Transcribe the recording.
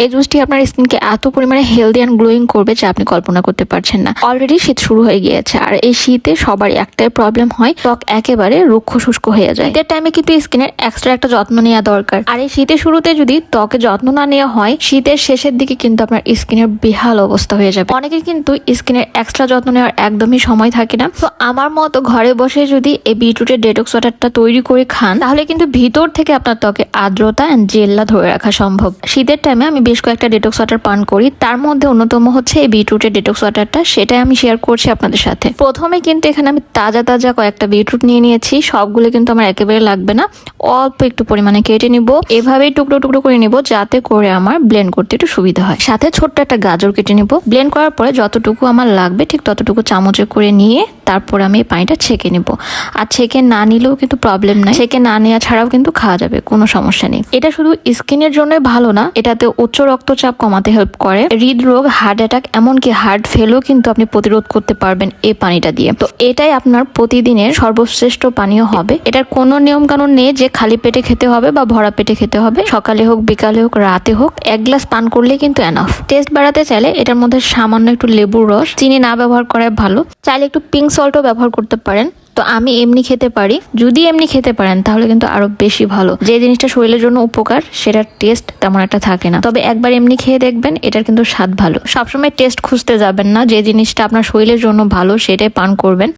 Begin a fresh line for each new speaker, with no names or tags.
এই জুসটি আপনার স্কিনকে এত পরিমাণে হেলদি অ্যান্ড গ্লোয়িং করবে যা আপনি কল্পনা করতে পারছেন না। অলরেডি শীত শুরু হয়ে গিয়েছে, আর এই শীতে সবারই একটাই প্রবলেম হয়, ত্বক একেবারে রুক্ষ শুষ্ক হয়ে যায়। শীতের টাইমে কিন্তু স্কিনের এক্সট্রা একটা যত্ন নেওয়া দরকার, আর এই শীতের শুরুতে যদি ত্বকে যত্ন না নেওয়া হয়, শীতের শেষের দিকে কিন্তু আপনার স্কিনের বেহাল অবস্থা হয়ে যাবে। অনেকের কিন্তু স্কিনের এক্সট্রা যত্ন নেওয়ার একদমই সময় থাকে না। তো আমার মতো ঘরে বসে যদি এই বিটরুটের ডেটক্স ওয়াটারটা তৈরি করে খান, তাহলে কিন্তু ভিতর থেকে আপনার ত্বকে আর্দ্রতা এন্ড জেল্লা ধরে রাখা সম্ভব। শীতের টাইমে আমি বেশ কয়েকটা ডেটক্স ওয়াটার পান করি, তার মধ্যে অন্যতম হচ্ছে এই বিটরুটের ডেটক্স ওয়াটারটা, সেটাই আমি শেয়ার করছি আপনাদের সাথে। প্রথমে কিন্তু এখানে আমি তাজা তাজা কয়েকটা বিটরুট নিয়ে নিয়েছি। সবগুলো কিন্তু আমার একেবারে লাগবে না, অল্প একটু পরিমাণে কেটে নিব, এভাবেই টুকরো টুকরো করে নিব যাতে করে আমার ব্লেন্ড করতে একটু সুবিধা হয়। সাথে ছোট্ট একটা গাজর কেটে নিব। ব্লেন্ড করার পরে যতটুকু আমার লাগবে ঠিক ততটুকু চামচে করে নিয়ে তারপর আমি এই পানিটা ছেঁকে নিব। আর ছেঁকে না নিলেও কিন্তু প্রবলেম নাই, ছেঁকে না নেওয়া ছাড়াও কিন্তু খাওয়া যাবে, কোনো সমস্যা নেই। এটা শুধু স্কিনের জন্য ভালো না, এটাতে উচ্চ রক্তচাপ কমাতে হেল্প করে, হৃদরোগ, হার্ট অ্যাটাক, এমনকি হার্ট ফেলও কিন্তু আপনি প্রতিরোধ করতে পারবেন এই পানিটা দিয়ে। তো এটাই আপনার প্রতিদিনের সর্বশ্রেষ্ঠ পানীয় হবে। এটার কোনো নিয়ম কানুন নেই যে খালি পেটে খেতে হবে বা ভরা পেটে খেতে হবে। সকালে হোক, বিকালে হোক, রাতে হোক, এক গ্লাস পান করলেই কিন্তু এনাফ। টেস্ট বাড়াতে চাইলে এটার মধ্যে সামান্য একটু লেবুর রস, চিনি না ব্যবহার করাই ভালো, চাইলে একটু পিঙ্ক সল্টও ব্যবহার করতে পারেন। তো আমি এমনি খেতে পারি, যদি এমনি খেতে পারেন তাহলে কিন্তু আরো বেশি ভালো। যে জিনিসটা শরীরের জন্য উপকার সেটার টেস্ট তেমন একটা থাকে না, তবে একবার এমনি খেয়ে দেখবেন, এটার কিন্তু স্বাদ ভালো। সবসময় টেস্ট খুঁজতে যাবেন না, যে জিনিসটা আপনার শরীরের জন্য ভালো সেটাই পান করবেন।